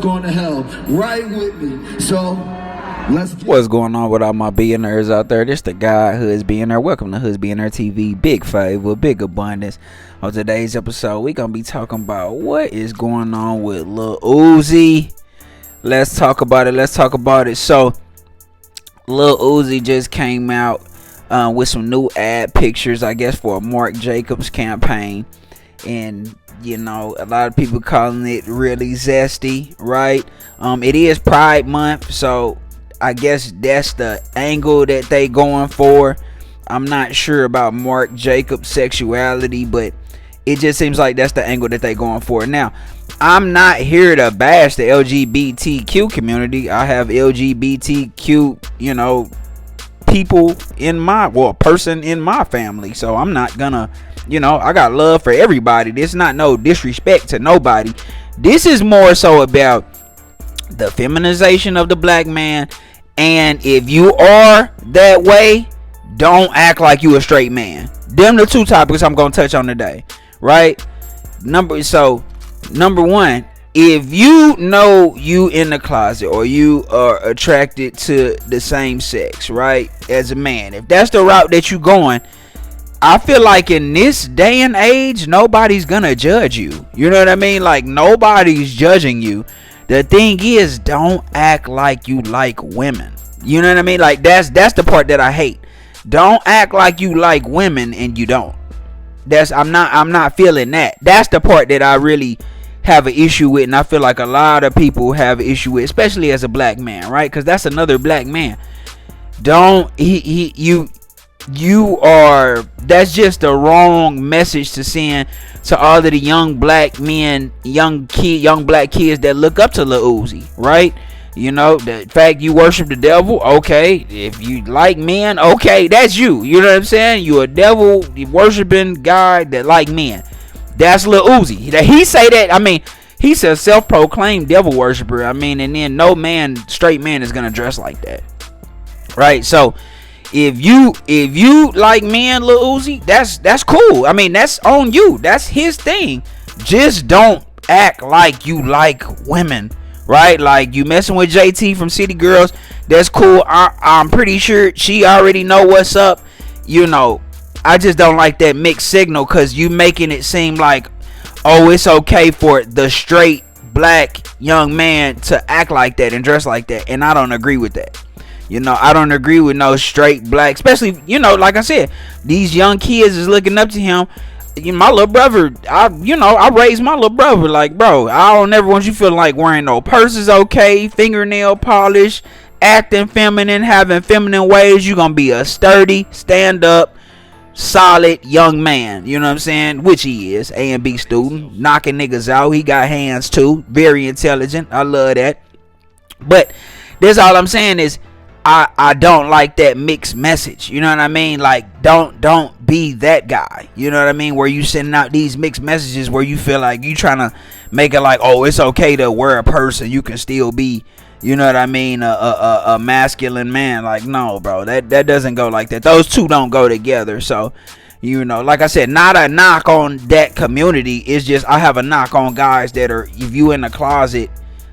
going to hell right with me. So let's get What's going on with all my billionaires out there? This the guy Hoods Billionaire. Welcome to Hoods Billionaire TV. Big favor, big abundance. On today's episode, we gonna be talking about what is going on with Lil Uzi. Let's talk about it. So Lil Uzi just came out with some new ad pictures, I guess, for a MARC Jacobs campaign. And you know, a lot of people calling it really zesty, right? It is Pride Month, so I guess that's the angle that they going for. I'm not sure about MARC Jacobs sexuality, but it just seems like that's the angle that they going for. Now, I'm not here to bash the LGBTQ community. I have LGBTQ, you know, people in my, person in my family. So I'm not gonna, you know, I got love for everybody. This not no disrespect to nobody. This is more so about the feminization of the black man. And if you are that way, don't act like you a straight man. Them the two topics I'm gonna touch on today, right? Number one, if you know you in the closet or you are attracted to the same sex, right, as a man, if that's the route that you going, I feel like in this day and age, nobody's gonna judge you. You know what I mean? Like, nobody's judging you. The thing is, don't act like you like women. You know what I mean? Like, that's the part that I hate. Don't act like you like women and you don't. I'm not feeling that. That's the part that I really have an issue with, and I feel like a lot of people have an issue with, especially as a black man, right? Because that's another black man. That's just the wrong message to send to all of the young black men, young black kids that look up to Lil Uzi, right? You know, the fact you worship the devil, okay. If you like men, okay, that's you. You know what I'm saying? You a devil worshiping guy that like men. That's Lil Uzi. He say that. I mean, he's a self-proclaimed devil worshiper. I mean, and then no man, straight man, is gonna dress like that, right? So if you like men, Lil Uzi, that's cool. I mean, that's on you. That's his thing. Just don't act like you like women, right? Like, you messing with JT from City Girls, that's cool. I'm pretty sure she already know what's up. You know, I just don't like that mixed signal, because you making it seem like, oh, it's okay for the straight black young man to act like that and dress like that. And I don't agree with that. You know, I don't agree with no straight black, especially, you know, like I said, these young kids is looking up to him. My little brother, I raised my little brother like, bro, I don't ever want you feeling like wearing no purses, okay, fingernail polish, acting feminine, having feminine ways. You gonna be a sturdy, stand up, solid young man. You know what I'm saying? Which he is, A and B student, knocking niggas out. He got hands too, very intelligent. I love that. But that's all I'm saying is, I don't like that mixed message. You know what I mean? Like, don't be that guy. You know what I mean? Where you sending out these mixed messages where you feel like you trying to make it like, oh, it's okay to wear a purse and you can still be, you know what I mean, a masculine man. Like, no, bro, that doesn't go like that. Those two don't go together. So, you know, like I said, not a knock on that community. It's just, I have a knock on guys that are, if you in the closet,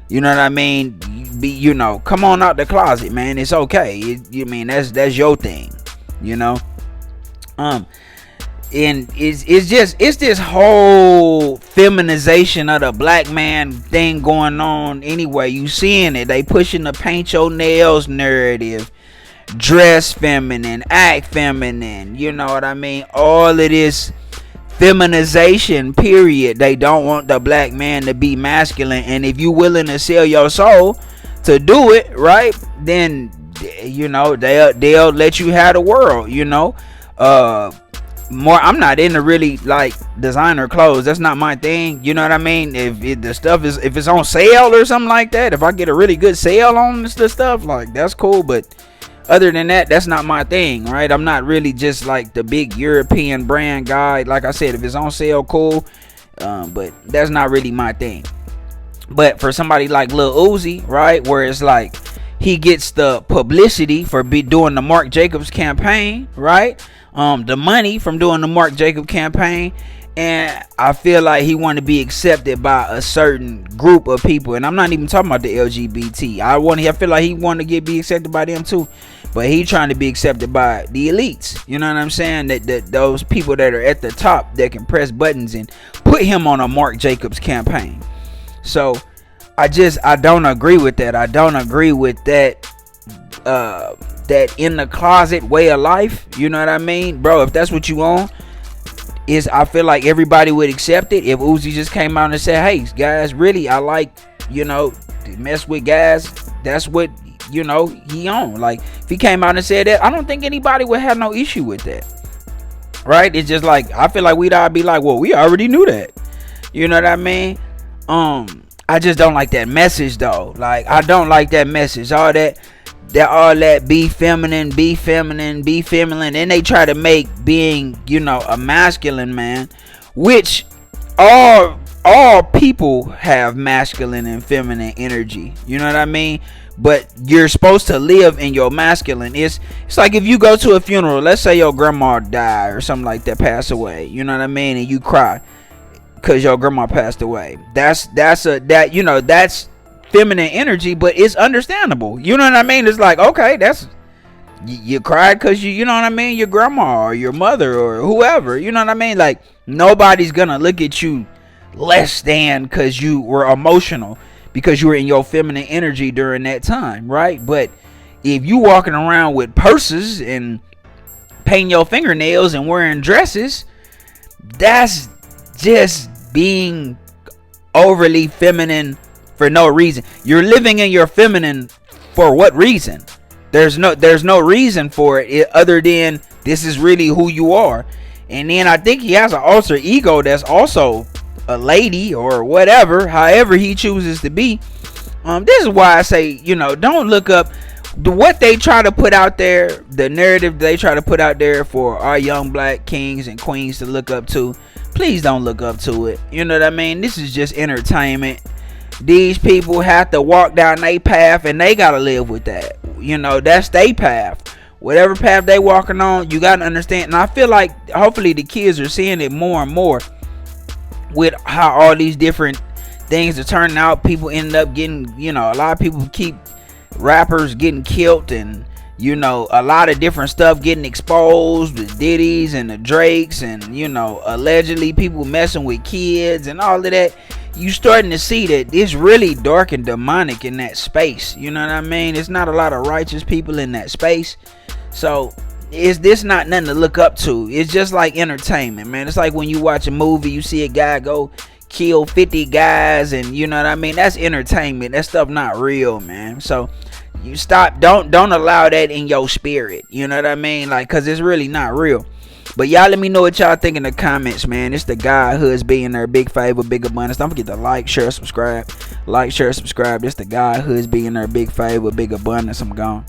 you know what I mean, you know, come on out the closet, man. It's okay. You mean, that's your thing, you know. And it's this whole feminization of the black man thing going on. Anyway, you seeing it. They pushing the paint your nails narrative, dress feminine, act feminine. You know what I mean? All of this feminization, period. They don't want the black man to be masculine. And if you willing to sell your soul to do it, right, then, you know, they'll let you have the world. You know, I'm not into really like designer clothes. That's not my thing. You know what I mean? If the stuff is, if it's on sale or something like that, if I get a really good sale on this stuff, like, that's cool. But other than that, that's not my thing, right? I'm not really just like the big European brand guy. Like I said, if it's on sale, cool. But that's not really my thing. But for somebody like Lil Uzi, right, where it's like he gets the publicity for doing the MARC Jacobs campaign, right? The money from doing the MARC Jacobs campaign, And I feel like he want to be accepted by a certain group of people, and I'm not even talking about the LGBT. I feel like he want to be accepted by them too, but he trying to be accepted by the elites. You know what I'm saying? That those people that are at the top that can press buttons and put him on a Marc Jacobs campaign. So I don't agree with that. I don't agree with that. That in the closet way of life. You know what I mean, bro? If that's what you want. I feel like everybody would accept it if Uzi just came out and said, hey guys, really I like, to mess with guys. That's what he on. Like, if he came out and said that, I don't think anybody would have no issue with that, right? It's just like, I feel like we'd all be like, well, we already knew that. You know what I mean? I just don't like that message though. Like, I don't like that message. All that be feminine, and they try to make being, a masculine man, which all people have masculine and feminine energy. You know what I mean? But you're supposed to live in your masculine. It's like if you go to a funeral, let's say your grandma died or something like that, pass away. You know what I mean? And you cry because your grandma passed away. That's feminine energy, but it's understandable. You know what I mean? It's like, okay, that's, you cried because you know what I mean, your grandma or your mother or whoever. You know what I mean? Like, nobody's gonna look at you less than because you were emotional, because you were in your feminine energy during that time, right? But if you walking around with purses and painting your fingernails and wearing dresses, that's just being overly feminine for no reason. You're living in your feminine for what reason? There's no reason for it other than this is really who you are. And then I think he has an alter ego that's also a lady or whatever, however he chooses to be. This is why I say, don't look up what they try to put out there, the narrative they try to put out there for our young black kings and queens to look up to. Please don't look up to it. You know what I mean? This is just entertainment. These people have to walk down their path and they gotta live with that. That's their path. Whatever path they walking on, you gotta understand. And I feel like hopefully the kids are seeing it more and more with how all these different things are turning out. People end up getting, a lot of people keep rappers getting killed, and a lot of different stuff getting exposed, the Diddy's and the Drakes, and allegedly people messing with kids and all of that. You starting to see that it's really dark and demonic in that space. You know what I mean? It's not a lot of righteous people in that space. So is this not nothing to look up to? It's just like entertainment, man. It's like when you watch a movie, you see a guy go kill 50 guys, and you know what I mean? That's entertainment. That stuff not real, man. So you stop. Don't allow that in your spirit. You know what I mean? Like, cause it's really not real. But y'all let me know what y'all think in the comments, man. It's the guy Hoods being there. Big favor, big abundance. Don't forget to like, share, subscribe. Like, share, subscribe. It's the guy Hoods being there. Big favor, big abundance. I'm gone.